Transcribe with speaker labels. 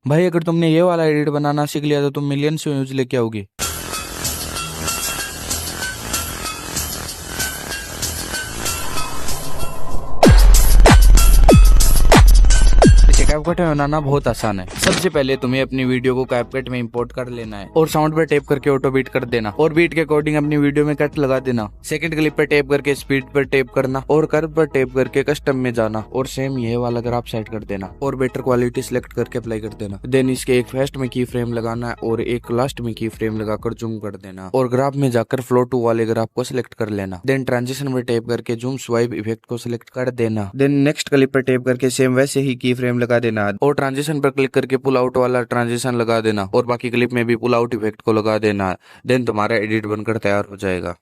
Speaker 1: भाई अगर तुमने ये वाला एडिट बनाना सीख लिया तो तुम मिलियंस व्यूज लेके आओगे। कैपकट में बनाना बहुत आसान है। सबसे पहले तुम्हें अपनी वीडियो को कैपकट में इंपोर्ट कर लेना है और साउंड पर टेप करके ऑटो बीट कर देना और बीट के अकॉर्डिंग अपनी वीडियो में कट लगा देना। सेकंड क्लिप पर टेप करके स्पीड पर टेप करना और कर्व पर टेप करके कस्टम में जाना और सेम ये वाला ग्राफ सेट कर देना और बेटर क्वालिटी सिलेक्ट करके अप्लाई कर देना। देन इसके एक फर्स्ट में की फ्रेम लगाना है और एक लास्ट में की फ्रेम लगाकर जूम कर देना और ग्राफ में जाकर फ्लो टू वाले ग्राफ को सिलेक्ट कर लेना। देन ट्रांजिशन में टेप करके जूम स्वाइप इफेक्ट को सिलेक्ट कर देना। देन नेक्स्ट क्लिप पर टेप करके सेम वैसे ही की फ्रेम लगा देना और ट्रांजिशन पर क्लिक करके पुल आउट वाला ट्रांजिशन लगा देना और बाकी क्लिप में भी पुल आउट इफेक्ट को लगा देना। देन तुम्हारा एडिट बनकर तैयार हो जाएगा।